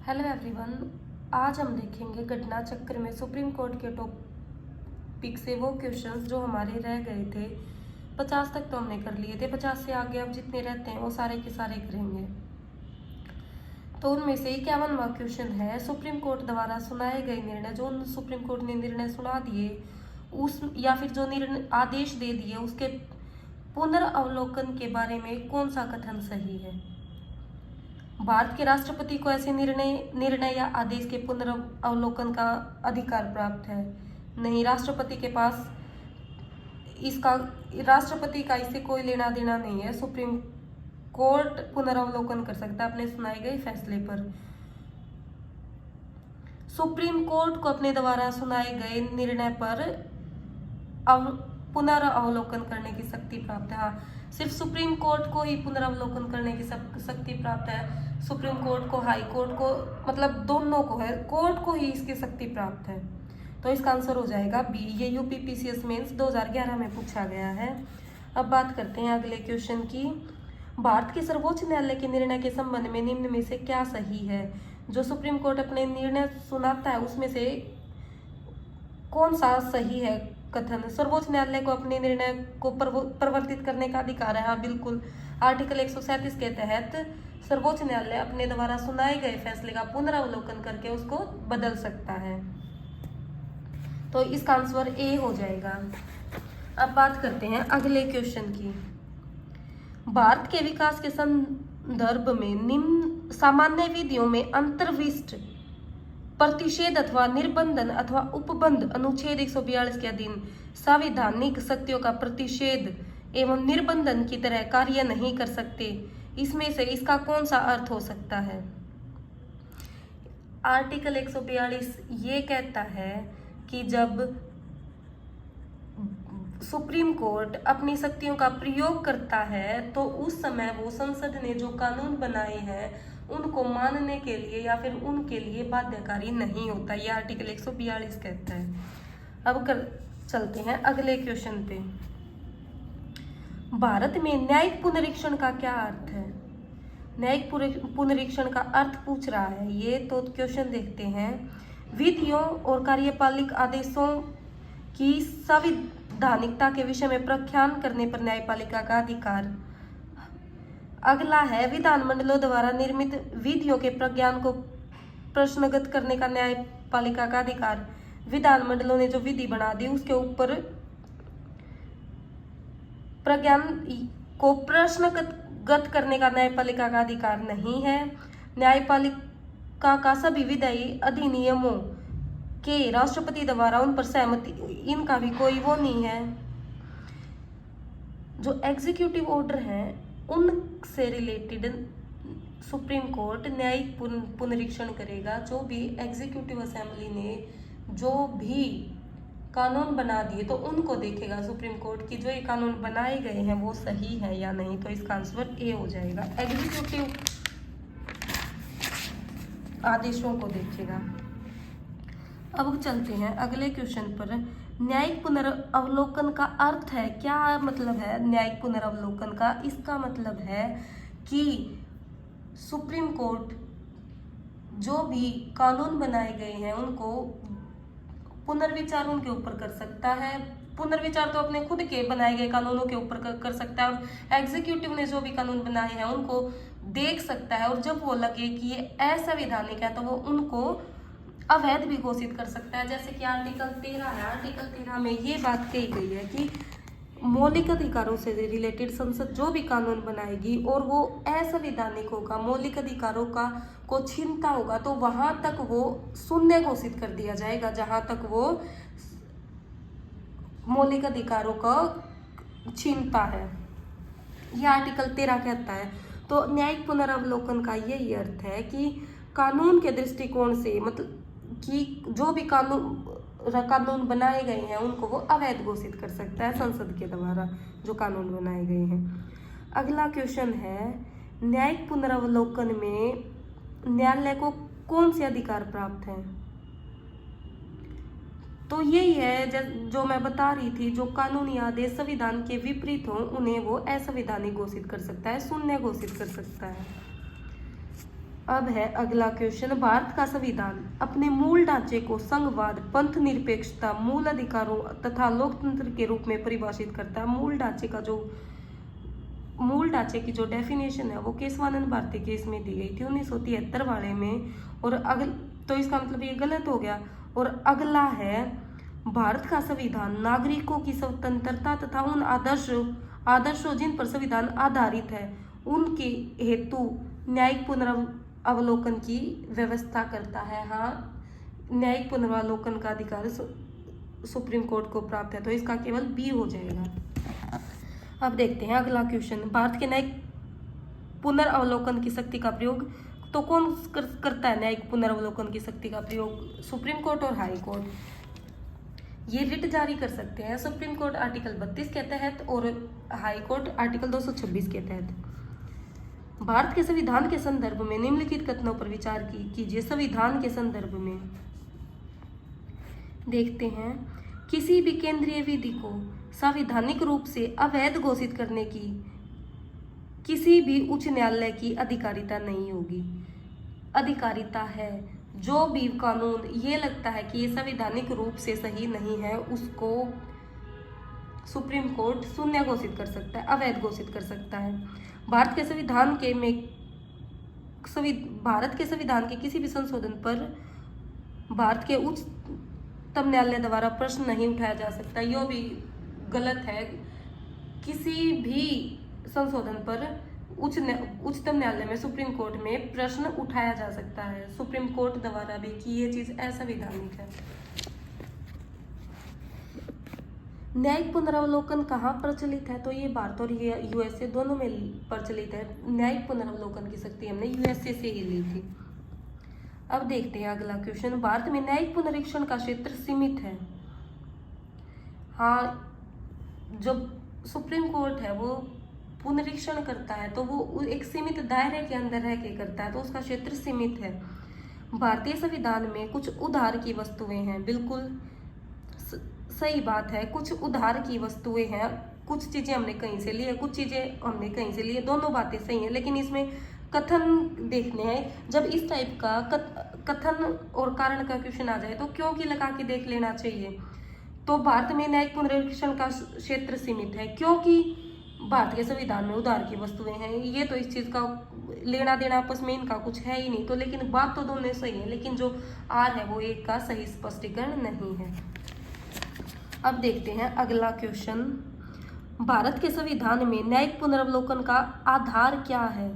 Hello everyone. आज हम देखेंगे घटना चक्र में सुप्रीम कोर्ट के टॉपिक से वो क्वेश्चंस जो हमारे रह गए थे। 50 तक तो हमने कर लिए थे, 50 से आगे अब जितने रहते हैं वो सारे के सारे करेंगे। तो उनमें से 51वां क्वेश्चन है, सुप्रीम कोर्ट द्वारा सुनाए गए निर्णय, जो सुप्रीम कोर्ट ने निर्णय सुना दिए उस या फिर जो निर्णय आदेश दे दिए उसके पुनर्वलोकन के बारे में कौन सा कथन सही है। भारत के राष्ट्रपति को ऐसे निर्णय या आदेश के पुनर्वलोकन का अधिकार प्राप्त है। नहीं, राष्ट्रपति का इससे कोई लेना देना नहीं है। सुप्रीम कोर्ट पुनर्वलोकन कर सकता है अपने सुनाए गए फैसले पर। सुप्रीम कोर्ट को अपने द्वारा सुनाए गए निर्णय पर पुनर्वलोकन करने की शक्ति प्राप्त है। हाँ, सिर्फ सुप्रीम कोर्ट को ही पुनर्वलोकन करने की शक्ति प्राप्त है। सुप्रीम कोर्ट को, हाई कोर्ट को, मतलब दोनों को है, कोर्ट को ही इसकी शक्ति प्राप्त है। तो इसका आंसर हो जाएगा बी। ये यूपी पीसीएस मेंस 2011 में पूछा गया है। अब बात करते हैं अगले क्वेश्चन की। भारत के सर्वोच्च न्यायालय के निर्णय के संबंध में निम्न में से क्या सही है। जो सुप्रीम कोर्ट अपने निर्णय सुनाता है उसमें से कौन सा सही है कथन। सर्वोच्च न्यायालय को अपने निर्णय को परिवर्तित करने का अधिकार है। हाँ बिल्कुल, आर्टिकल 137 के तहत सर्वोच्च न्यायालय अपने द्वारा सुनाए गए फैसले का पुनरावलोकन करके उसको बदल सकता है। तो इसका आंसर ए हो जाएगा। अब बात करते हैं अगले क्वेश्चन की। भारत के विकास के संदर्भ में निम्न सामान्य विधियों में अंतर्विष्ट प्रतिषेध अथवा निर्बंधन अथवा उपबंध अनुच्छेद 142 के अधीन संवैधानिक शक्तियों का प्रतिषेध एवं निर्बंधन की तरह कार्य नहीं कर सकते। इसमें से इसका कौन सा अर्थ हो सकता है। आर्टिकल 142 ये कहता है कि जब सुप्रीम कोर्ट अपनी शक्तियों का प्रयोग करता है तो उस समय वो संसद ने जो कानून बनाए हैं उनको मानने के लिए या फिर उनके लिए बाध्यकारी नहीं होता। ये आर्टिकल 142 कहता है। अब चलते हैं अगले क्वेश्चन पे। भारत में न्यायिक पुनरीक्षण का क्या अर्थ है। न्यायिक पुनरीक्षण का अर्थ पूछ रहा है ये, तो क्वेश्चन देखते हैं। विधियों और कार्यपालिक आदेशों की संवैधानिकता के विषय में प्रख्यान करने पर न्यायपालिका का अधिकार। अगला है, विधानमंडलों द्वारा निर्मित विधियों के प्रज्ञान को प्रश्नगत करने का न्यायपालिका का अधिकार। विधानमंडलों ने जो विधि बना दी उसके ऊपर प्रज्ञान को प्रश्नगत करने का न्यायपालिका का अधिकार नहीं है। न्यायपालिका का सभी विधायी अधिनियमों के राष्ट्रपति द्वारा उन पर सहमति, इनका भी कोई वो नहीं है। जो एग्जीक्यूटिव ऑर्डर हैं उनसे रिलेटेड सुप्रीम कोर्ट न्यायिक पुनरीक्षण करेगा। जो भी एग्जीक्यूटिव असेंबली ने जो भी कानून बना दिए तो उनको देखेगा सुप्रीम कोर्ट की जो ये कानून बनाए गए हैं वो सही है या नहीं। तो इसका आंसर ए हो जाएगा, एग्जीक्यूटिव आदेशों को देखेगा। अब चलते हैं अगले क्वेश्चन पर। न्यायिक पुनर्वलोकन का अर्थ है, क्या मतलब है न्यायिक पुनर्वलोकन का। इसका मतलब है कि सुप्रीम कोर्ट जो भी कानून बनाए गए हैं उनको पुनर्विचार उनके ऊपर कर सकता है। पुनर्विचार तो अपने खुद के बनाए गए कानूनों के ऊपर कर सकता है और एग्जीक्यूटिव ने जो भी कानून बनाए हैं उनको देख सकता है और जब वो लगे कि ये असंवैधानिक है तो वो उनको अवैध भी घोषित कर सकता है। जैसे कि आर्टिकल 13 है, आर्टिकल 13 में ये बात कही गई है कि मौलिक अधिकारों से रिलेटेड संसद जो भी कानून बनाएगी और वो असंवैधानिक होगा, मौलिक अधिकारों को छीनता होगा तो वहां तक वो शून्य घोषित कर दिया जाएगा जहां तक वो मौलिक अधिकारों को छीनता है। यह आर्टिकल 13 कहता है। तो न्यायिक पुनरावलोकन का यही अर्थ है कि कानून के दृष्टिकोण से, मतलब कि जो भी कानून बनाए गए हैं उनको वो अवैध घोषित कर सकता है संसद के द्वारा जो कानून बनाए गए हैं। अगला क्वेश्चन है, न्यायिक पुनरावलोकन में न्यायालय को कौन से अधिकार प्राप्त हैं। तो यही है जो मैं बता रही थी, जो कानूनी आदेश संविधान के विपरीत हो उन्हें वो असंवैधानिक घोषित कर सकता है, शून्य घोषित कर सकता है। अब है अगला क्वेश्चन, भारत का संविधान अपने मूल ढांचे को संघवाद, पंथ निरपेक्षता, मूल अधिकारों तथा लोकतंत्र के रूप में परिभाषित करता है। मूल ढांचे की जो डेफिनेशन है वो केशवानंद भारती केस में दी गई थी 1973 वाले में। और तो इसका मतलब ये गलत हो गया। और अगला है, भारत का संविधान नागरिकों की स्वतंत्रता तथा उन आदर्शों जिन पर संविधान आधारित है उनके हेतु न्यायिक पुनरावलोकन की व्यवस्था करता है। हाँ, न्यायिक पुनरावलोकन का अधिकार सुप्रीम कोर्ट को प्राप्त है, तो इसका केवल बी हो जाएगा। अब देखते हैं अगला क्वेश्चन, भारत के न्यायिक पुनरावलोकन की शक्ति का प्रयोग तो कौन करता है? न्यायिक पुनरावलोकन की शक्ति का प्रयोग सुप्रीम कोर्ट और हाई कोर्ट। ये रिट जारी कर सकते हैं सुप्रीम कोर्ट आर्टिकल 32 के तहत और हाई कोर्ट आर्टिकल 226 के तहत। भारत के संविधान के संदर्भ में निम्नलिखित कथनों पर विचार कीजिए। संविधान के संदर्भ में देखते हैं, किसी भी केंद्रीय विधि को संवैधानिक रूप से अवैध घोषित करने की किसी भी उच्च न्यायालय की अधिकारिता नहीं होगी। अधिकारिता है, जो भी कानून ये लगता है कि ये संवैधानिक रूप से सही नहीं है उसको सुप्रीम कोर्ट शून्य घोषित कर सकता है, अवैध घोषित कर सकता है। भारत के संविधान के किसी भी संशोधन पर भारत के उच्चतम न्यायालय द्वारा प्रश्न नहीं उठाया जा सकता। यह भी गलत है। किसी भी संशोधन पर उच्चतम न्यायालय में सुप्रीम कोर्ट में प्रश्न उठाया जा सकता है सुप्रीम कोर्ट द्वारा भी कि ये चीज असंवैधानिक है। न्यायिक पुनरावलोकन कहाँ प्रचलित है? तो ये भारत और यूएसए दोनों में प्रचलित है। न्यायिक पुनरावलोकन की शक्ति हमने यूएसए से ही ली थी। अब देखते हैं अगला क्वेश्चन, भारत में न्यायिक पुनरीक्षण का क्षेत्र सीमित है। हाँ, जो सुप्रीम कोर्ट है वो पुनरीक्षण करता है तो वो एक सीमित दायरे के अंदर रह के करता है, तो उसका क्षेत्र सीमित है। भारतीय संविधान में कुछ उधार की वस्तुएं हैं, बिल्कुल सही बात है, कुछ उधार की वस्तुएं हैं। कुछ चीजें हमने कहीं से ली है, कुछ चीजें हमने कहीं से ली है, दोनों बातें सही हैं। लेकिन इसमें कथन देखने हैं, जब इस टाइप का कथन और कारण का क्वेश्चन आ जाए तो क्योंकि लगा के देख लेना चाहिए। तो भारत में न्यायिक पुनरीक्षण का क्षेत्र सीमित है क्योंकि भारत के संविधान में उधार की वस्तुएं हैं। ये तो इस चीज का लेना देना आपस में इनका कुछ है ही नहीं। तो लेकिन बात तो दोनों सही है, लेकिन जो आर है वो एक का सही स्पष्टीकरण नहीं है। अब देखते हैं अगला क्वेश्चन, भारत के संविधान में न्यायिक पुनरावलोकन का आधार क्या है?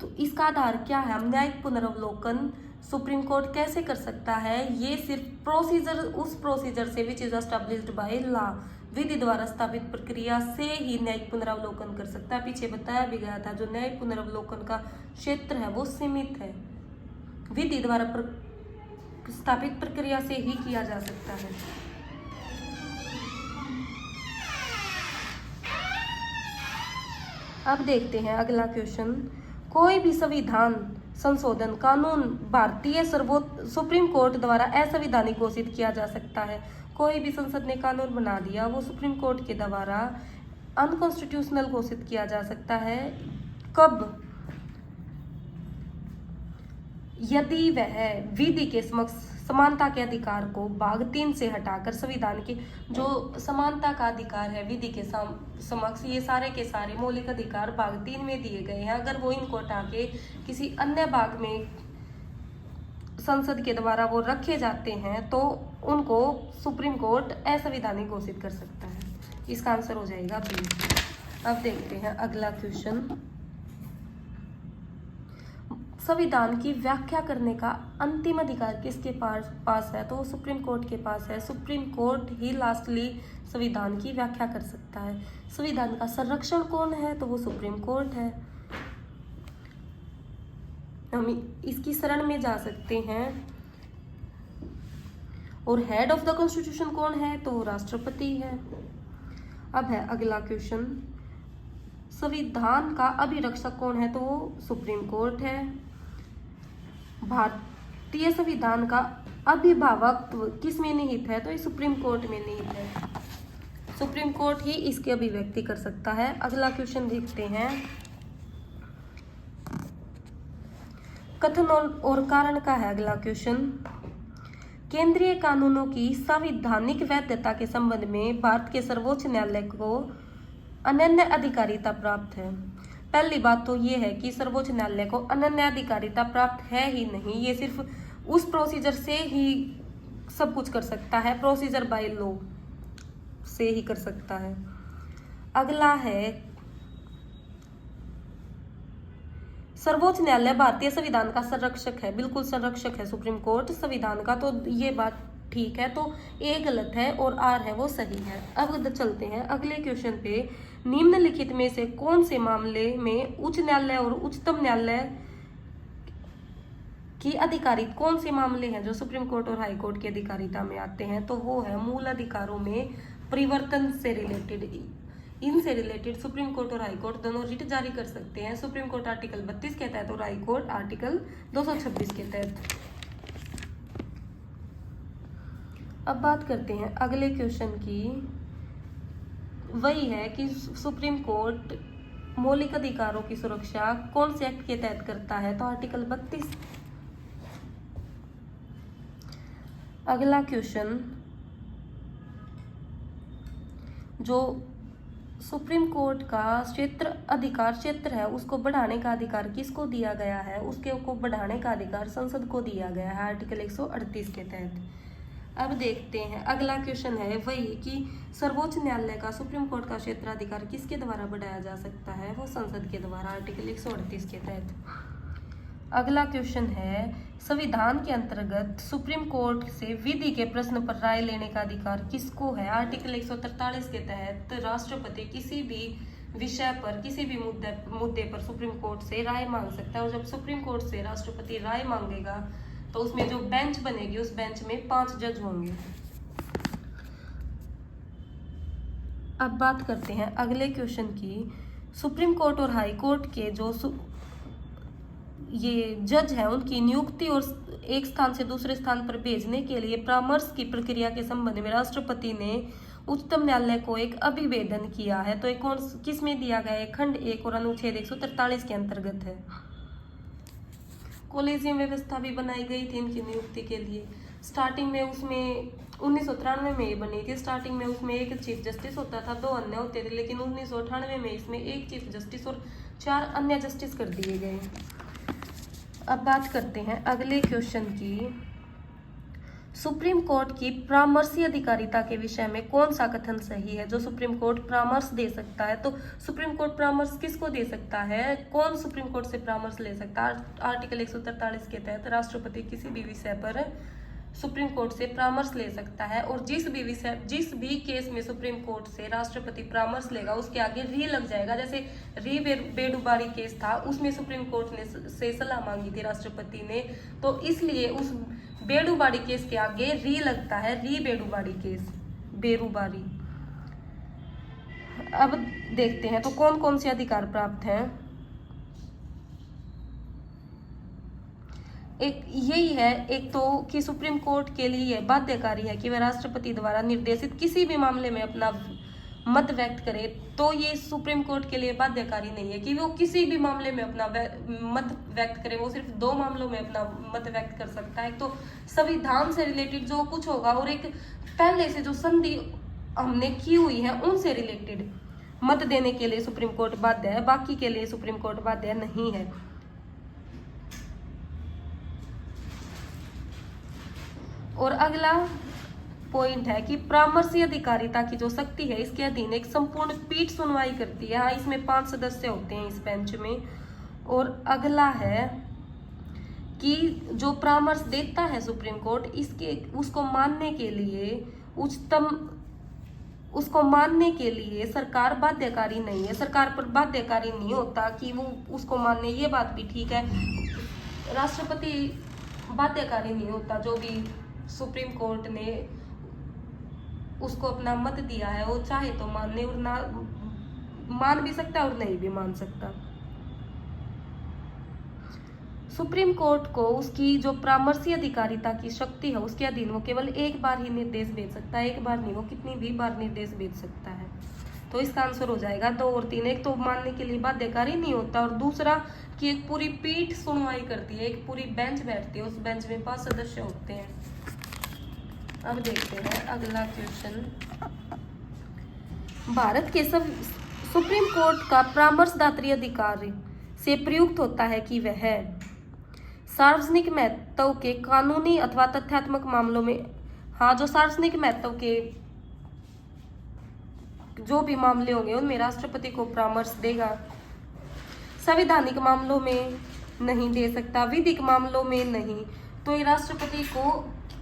तो इसका आधार क्या है? हम न्यायिक पुनरावलोकन सुप्रीम कोर्ट कैसे कर सकता है? ये सिर्फ उस प्रोसीजर से which is established by law, विधि द्वारा स्थापित प्रक्रिया से ही न्यायिक पुनरावलोकन कर सकता है। पीछे बताया भी गया था, जो न्यायिक पुनरावलोकन का क्षेत्र है वो सीमित है, विधि द्वारा स्थापित प्रक्रिया से ही किया जा सकता है। अब देखते हैं अगला क्वेश्चन, कोई भी संविधान संशोधन कानून भारतीय सुप्रीम कोर्ट द्वारा असंवैधानिक घोषित किया जा सकता है। कोई भी संसद ने कानून बना दिया वो सुप्रीम कोर्ट के द्वारा अनकॉन्स्टिट्यूशनल घोषित किया जा सकता है। कब? यदि वह विधि के समक्ष समानता के अधिकार को भाग 3 से हटाकर संविधान के जो समानता का अधिकार है विधि के समक्ष, ये सारे के सारे मौलिक अधिकार भाग 3 में दिए गए हैं, अगर वो इनको हटा के किसी अन्य भाग में संसद के द्वारा वो रखे जाते हैं तो उनको सुप्रीम कोर्ट असंवैधानिक घोषित कर सकता है। इसका आंसर हो जाएगा बी। अब देखते हैं अगला क्वेश्चन, संविधान की व्याख्या करने का अंतिम अधिकार किसके पास है? तो सुप्रीम कोर्ट के पास है। सुप्रीम कोर्ट ही लास्टली संविधान की व्याख्या कर सकता है। संविधान का संरक्षण कौन है? तो वो सुप्रीम कोर्ट है। हम इसकी शरण में जा सकते हैं। और हेड ऑफ द कॉन्स्टिट्यूशन कौन है? तो राष्ट्रपति है। अब है अगला क्वेश्चन, संविधान का अभिरक्षक कौन है? तो वो सुप्रीम कोर्ट है। भारतीय संविधान का अभिभावकत्व किस में निहित है? तो ये सुप्रीम कोर्ट में निहित है। सुप्रीम कोर्ट ही इसकी अभिव्यक्ति कर सकता है। अगला क्वेश्चन देखते हैं, कथन और कारण का है अगला क्वेश्चन। केंद्रीय कानूनों की संवैधानिक वैधता के संबंध में भारत के सर्वोच्च न्यायालय को अनन्य अधिकारिता प्राप्त है। पहली बात तो ये है कि सर्वोच्च न्यायालय को अनन्य अधिकारिता प्राप्त है ही नहीं, ये सिर्फ उस प्रोसीजर से ही सब कुछ कर सकता है, प्रोसीजर बाय लॉ से ही कर सकता है। अगला है सर्वोच्च न्यायालय भारतीय संविधान का संरक्षक है। बिल्कुल संरक्षक है सुप्रीम कोर्ट संविधान का, तो ये बात ठीक है। तो ए गलत है और आर है वो सही है। अब चलते हैं अगले क्वेश्चन पे। निम्नलिखित में से कौन से मामले में उच्च न्यायालय और उच्चतम न्यायालय की अधिकारिता, कौन से मामले हैं जो सुप्रीम कोर्ट और हाई कोर्ट की अधिकारिता में आते हैं? तो वो है मूल अधिकारों में परिवर्तन से रिलेटेड। इनसे रिलेटेड सुप्रीम कोर्ट और हाई कोर्ट दोनों रिट जारी कर सकते हैं। सुप्रीम कोर्ट आर्टिकल 32 के तहत और हाई कोर्ट आर्टिकल 226 के तहत। अब बात करते हैं अगले क्वेश्चन की। वही है कि सुप्रीम कोर्ट मौलिक अधिकारों की सुरक्षा कौन से एक्ट के तहत करता है? तो आर्टिकल 32। अगला क्वेश्चन, जो सुप्रीम कोर्ट का अधिकार क्षेत्र है उसको बढ़ाने का अधिकार किसको दिया गया है? उसके को बढ़ाने का अधिकार संसद को दिया गया है आर्टिकल 138 के तहत। अब देखते हैं अगला क्वेश्चन है वही कि सर्वोच्च न्यायालय का सुप्रीम कोर्ट का क्षेत्राधिकार किसके द्वारा बढ़ाया जा सकता है? वो संसद के द्वारा आर्टिकल 138 के तहत। अगला क्वेश्चन है संविधान के अंतर्गत सुप्रीम कोर्ट से विधि के प्रश्न पर राय लेने का अधिकार किसको है? आर्टिकल 143 के तहत राष्ट्रपति किसी भी विषय पर किसी भी मुद्दे पर सुप्रीम कोर्ट से राय मांग सकता है, और जब सुप्रीम कोर्ट से राष्ट्रपति राय मांगेगा तो उसमें जो बेंच बनेगी उस बेंच में 5 जज होंगे। अब बात करते हैं अगले क्वेश्चन की। सुप्रीम कोर्ट और हाई कोर्ट के जो ये जज है उनकी नियुक्ति और एक स्थान से दूसरे स्थान पर भेजने के लिए परामर्श की प्रक्रिया के संबंध में राष्ट्रपति ने उच्चतम न्यायालय को एक अभिवेदन किया है। तो एक कौन किस में दिया गया है? खंड 1 और अनुच्छेद 143 के अंतर्गत है। कॉलेजियम व्यवस्था भी बनाई गई थी इनकी नियुक्ति के लिए। स्टार्टिंग में उसमें 1993 में ये बनी थी। स्टार्टिंग में उसमें एक चीफ जस्टिस होता था, 2 अन्य होते थे, लेकिन 1998 में इसमें एक चीफ जस्टिस और 4 अन्य जस्टिस कर दिए गए। अब बात करते हैं अगले क्वेश्चन की। सुप्रीम कोर्ट की परामर्शी अधिकारिता के विषय में कौन सा कथन सही है? जो सुप्रीम कोर्ट परामर्श दे सकता है, तो सुप्रीम कोर्ट परामर्श किसको दे सकता है? कौन सुप्रीम कोर्ट से परामर्श ले सकता है? आर्टिकल 143 के तहत राष्ट्रपति किसी भी विषय पर सुप्रीम कोर्ट से परामर्श ले सकता है, और जिस भी केस में सुप्रीम कोर्ट से राष्ट्रपति परामर्श लेगा उसके आगे री लग जाएगा। जैसे री बेडुबारी केस था, उसमें सुप्रीम कोर्ट ने से सलाह मांगी थी राष्ट्रपति ने, तो इसलिए उस बेडुबारी केस के आगे री लगता है, री बेडुबारी केस, बेरुबारी। अब देखते हैं तो कौन कौन से अधिकार प्राप्त हैं। एक यही है, एक तो कि सुप्रीम कोर्ट के लिए बाध्यकारी है कि वह राष्ट्रपति द्वारा निर्देशित किसी भी मामले में अपना मत व्यक्त करे। तो ये सुप्रीम कोर्ट के लिए बाध्यकारी नहीं है कि वो किसी भी मामले में अपना मत व्यक्त करे। वो सिर्फ 2 मामलों में अपना मत व्यक्त कर सकता है। तो संविधान से रिलेटेड जो कुछ होगा, और एक पहले से जो संधि हमने की हुई है उनसे रिलेटेड मत देने के लिए सुप्रीम कोर्ट बाध्य है, बाकी के लिए सुप्रीम कोर्ट बाध्य नहीं है। और अगला पॉइंट है कि परामर्शी अधिकारिता की जो शक्ति है इसके अधीन एक संपूर्ण पीठ सुनवाई करती है। हाँ, इसमें 5 सदस्य होते हैं इस बेंच में। और अगला है कि जो परामर्श देता है सुप्रीम कोर्ट, उसको मानने के लिए सरकार बाध्यकारी नहीं है। सरकार पर बाध्यकारी नहीं होता कि वो उसको माने, ये बात भी ठीक है। राष्ट्रपति बाध्यकारी नहीं होता, जो भी सुप्रीम कोर्ट ने उसको अपना मत दिया है वो चाहे तो मानने और ना मान भी सकता है और नहीं भी मान सकता। सुप्रीम कोर्ट को उसकी जो परामर्शी अधिकारिता की शक्ति है उसके अधीन वो केवल एक बार ही निर्देश भेज सकता है, एक बार नहीं, वो कितनी भी बार निर्देश भेज सकता है। तो इसका आंसर हो जाएगा 2 और 3। एक तो मानने के लिए बाध्यकारी नहीं होता, और दूसरा कि एक पूरी पीठ सुनवाई करती है, एक पूरी बेंच बैठती है, उस बेंच में 5 सदस्य होते हैं। अब देखते हैं अगला क्वेश्चन। भारत के सब सुप्रीम कोर्ट का परामर्शदात्री अधिकार से प्रयुक्त होता है कि वह सार्वजनिक महत्व के कानूनी अथवा तथ्यात्मक मामलों में, हाँ, जो सार्वजनिक महत्व के जो भी मामले होंगे उनमें राष्ट्रपति को परामर्श देगा। संवैधानिक मामलों में नहीं दे सकता, विधिक मामलों में नहीं। तो ये राष्ट्रपति को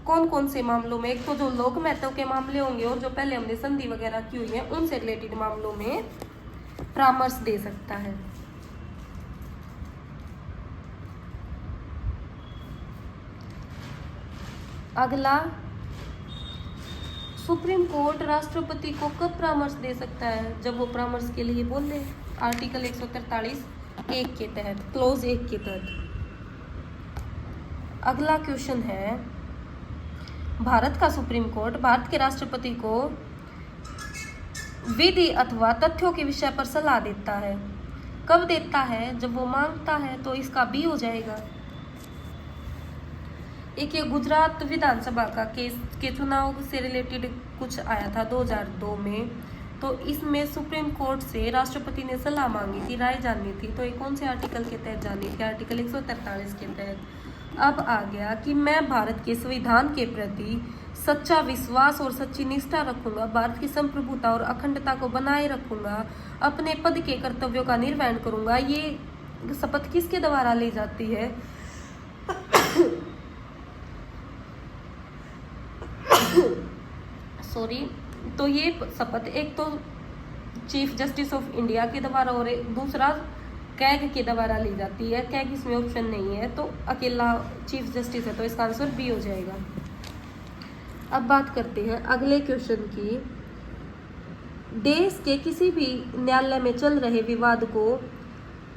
कौन कौन से मामलों में, एक तो जो लोक महत्व के मामले होंगे और जो पहले हमने संधि वगैरह की हुई है उनसे रिलेटेड मामलों में परामर्श दे सकता है। अगला, सुप्रीम कोर्ट राष्ट्रपति को कब परामर्श दे सकता है? जब वो परामर्श के लिए बोले, आर्टिकल 143 1 के तहत, क्लोज 1 के तहत। अगला क्वेश्चन है, भारत का सुप्रीम कोर्ट भारत के राष्ट्रपति को विधि अथवा तथ्यों के विषय पर सलाह देता है। कब देता है? जब वो मांगता है, तो इसका बी हो जाएगा। एक ये गुजरात विधानसभा का केस के चुनाव से रिलेटेड कुछ आया था 2002 में, तो इसमें सुप्रीम कोर्ट से राष्ट्रपति ने सलाह मांगी थी, राय जाननी थी। तो ये कौन से आर्टिकल के तहत जाननी थी? आर्टिकल 143 के तहत। अब आ गया कि मैं भारत के संविधान के प्रति सच्चा विश्वास और सच्ची निष्ठा रखूंगा, भारत की संप्रभुता और अखंडता को बनाए रखूंगा, अपने पद के कर्तव्यों का निर्वहन करूंगा। ये शपथ किसके द्वारा ली जाती है? सॉरी, तो ये शपथ एक तो चीफ जस्टिस ऑफ इंडिया के द्वारा और दूसरा कैग के द्वारा ली जाती है। कैग इसमें ऑप्शन नहीं है, तो अकेला चीफ जस्टिस है, तो इसका आंसर बी हो जाएगा। अब बात करते हैं अगले क्वेश्चन की। देश के किसी भी न्यायालय में चल रहे विवाद को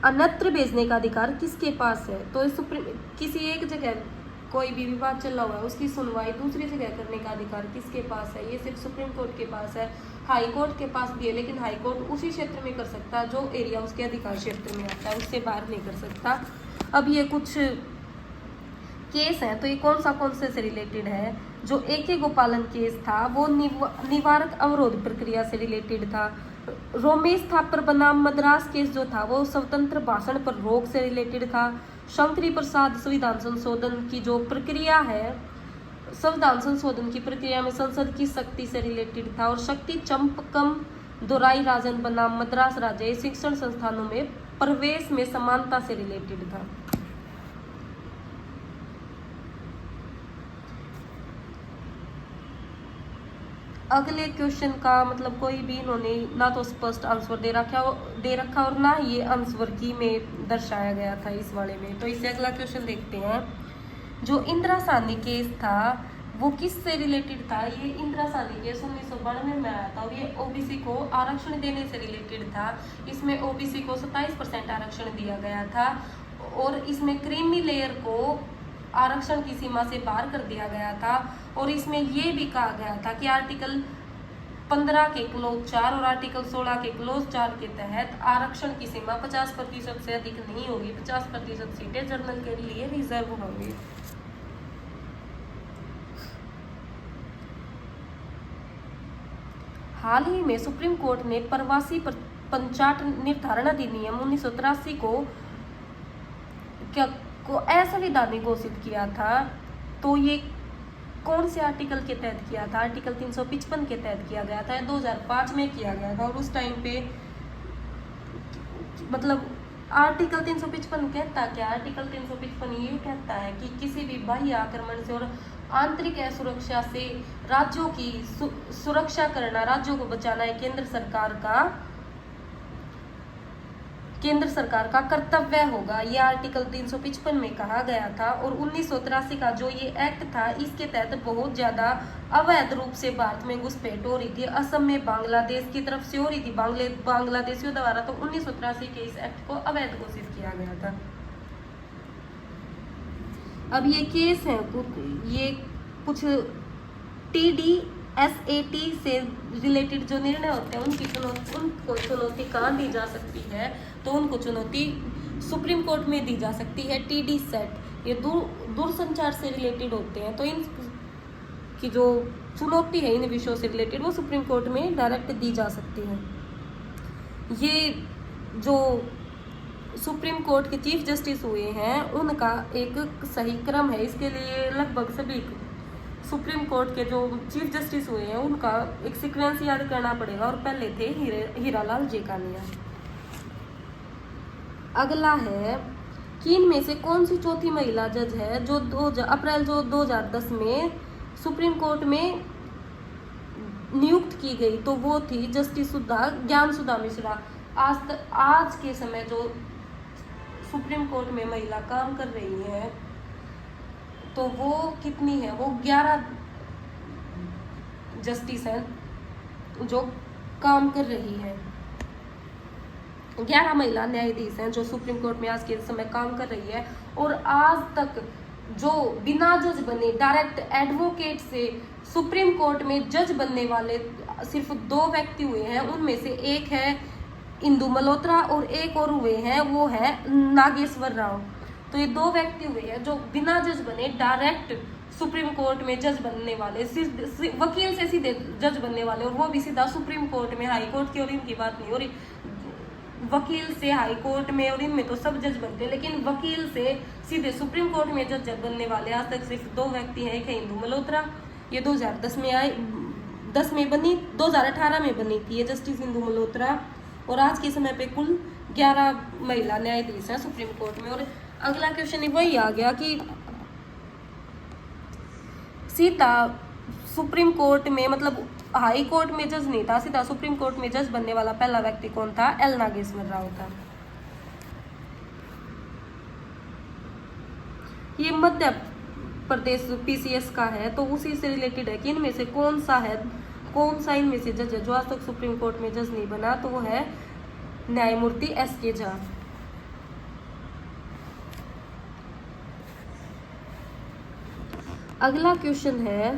अन्यत्र भेजने का अधिकार किसके पास है? तो सुप्रीम, किसी एक जगह कोई भी विवाद चल रहा है उसकी सुनवाई दूसरी जगह करने का अधिकार किसके पास है? ये सिर्फ सुप्रीम कोर्ट के पास है। हाई कोर्ट के पास भी है, लेकिन हाई कोर्ट उसी क्षेत्र में कर सकता है जो एरिया उसके अधिकार क्षेत्र में आता है, उससे बाहर नहीं कर सकता। अब ये कुछ केस हैं, तो ये कौन से रिलेटेड है? जो AK गोपालन केस था वो निवारक अवरोध प्रक्रिया से रिलेटेड था। रोमेश थापर बनाम मद्रास केस जो था वो स्वतंत्र भाषण पर रोक से रिलेटेड था। शंकरी प्रसाद संविधान संशोधन की जो प्रक्रिया है, संविधान संशोधन की प्रक्रिया में संसद की शक्ति से रिलेटेड था। और शक्ति चंपकम दोराई राजन बनाम मद्रास राज्य शिक्षण संस्थानों में प्रवेश में समानता से रिलेटेड था। अगले क्वेश्चन का मतलब कोई भी इन्होंने ना तो स्पष्ट आंसर दे रखा और ना ये आंसर की में दर्शाया गया था इस वाले में। तो इससे अगला क्वेश्चन देखते हैं। जो इंदिरा साहनी केस था वो किस से रिलेटेड था? ये इंदिरा साहनी केस 1992 में आया था और ये OBC को आरक्षण देने से रिलेटेड था। इसमें OBC को 27% आरक्षण दिया गया था और इसमें क्रीमी लेयर को आरक्षण की सीमा से बाहर कर दिया गया था। और इसमें ये भी कहा गया था कि आर्टिकल 15 के क्लोज 4 और आर्टिकल 16 के क्लोज 4 के तहत आरक्षण की सीमा 50% से अधिक नहीं होगी। 50% सीटें जनरल के लिए रिजर्व होंगी। हाल ही में सुप्रीम कोर्ट ने प्रवासी पंचाट निर्धारण अधिनियम 1983 को असंवैधानिक घोषित किया था। तो ये कौन से आर्टिकल के तहत किया था? आर्टिकल 355 के तहत किया गया था। 2005 में किया गया था और उस टाइम पे मतलब आर्टिकल 355 कहता क्या? आर्टिकल 355 ये कहता है कि किसी भी बाह्य आक्रमण से और आंतरिक असुरक्षा से राज्यों की सुरक्षा करना, राज्यों को बचाना है केंद्र सरकार का कर्तव्य होगा। ये आर्टिकल 355 में कहा गया था। और 1983 का जो ये एक्ट था इसके तहत बहुत ज्यादा अवैध रूप से भारत में घुसपैठ हो रही थी। असम में बांग्लादेश की तरफ से हो रही थी, बांग्लादेशियों द्वारा। तो 1983 के इस एक्ट को अवैध घोषित किया गया था। अब ये केस है, ये कुछ TD SAT से रिलेटेड जो निर्णय होते हैं उनको चुनौती कहाँ दी जा सकती है, तो उनको चुनौती सुप्रीम कोर्ट में दी जा सकती है। TD सेट ये दूरसंचार से रिलेटेड होते हैं, तो इन की जो चुनौती है इन विषयों से रिलेटेड वो सुप्रीम कोर्ट में डायरेक्ट दी जा सकती है। ये जो सुप्रीम कोर्ट के चीफ जस्टिस हुए हैं उनका एक सही क्रम है, इसके लिए लगभग सभी सुप्रीम कोर्ट के जो चीफ जस्टिस हुए हैं उनका एक सीक्वेंस याद करना पड़ेगा, और पहले थे हीरालाल जेकानिया। अगला है कि इनमें से कौन सी चौथी महिला जज है जो अप्रैल 2010 में सुप्रीम कोर्ट में नियुक्त की गई, तो वो थी जस्टिस ज्ञान सुधा मिश्रा। आज के समय जो सुप्रीम कोर्ट में महिला काम कर रही है तो वो कितनी है, वो 11 जस्टिस हैं जो काम कर रही है। 11 महिला न्यायाधीश हैं जो सुप्रीम कोर्ट में आज के समय काम कर रही है। और आज तक जो बिना जज बने डायरेक्ट एडवोकेट से सुप्रीम कोर्ट में जज बनने वाले सिर्फ 2 व्यक्ति हुए हैं, उनमें से एक है इंदु मल्होत्रा और एक और हुए हैं वो है नागेश्वर राव। तो ये 2 व्यक्ति हुए हैं जो बिना जज बने डायरेक्ट सुप्रीम कोर्ट में जज बनने वाले, वकील से सीधे जज बनने वाले, और वो भी सीधा सुप्रीम कोर्ट में। हाई कोर्ट की और इनकी बात नहीं हो रही, वकील से हाई कोर्ट में और इनमें तो सब जज बनते हैं, लेकिन वकील से सीधे सुप्रीम कोर्ट में जज बनने वाले आज तक सिर्फ 2 व्यक्ति हैं। एक है इंदु मल्होत्रा, ये 2010 में आई, 10 में बनी, 2018 में बनी थी ये जस्टिस इंदु मल्होत्रा। और आज के समय पे कुल 11 महिला न्यायाधीश हैं सुप्रीम कोर्ट में। और अगला क्वेश्चन वही आ गया कि सीधा सुप्रीम कोर्ट में, मतलब हाई कोर्ट में जज नहीं था, सीधा सुप्रीम कोर्ट में जज बनने वाला पहला व्यक्ति कौन था? एल नागेश्वर राव था। ये मध्य प्रदेश PCS का है, तो उसी से रिलेटेड है कि इनमें से कौन सा इनमें से जज है जो आज तक सुप्रीम कोर्ट में जज नहीं बना, तो वो है न्यायमूर्ति SK झा। अगला क्वेश्चन है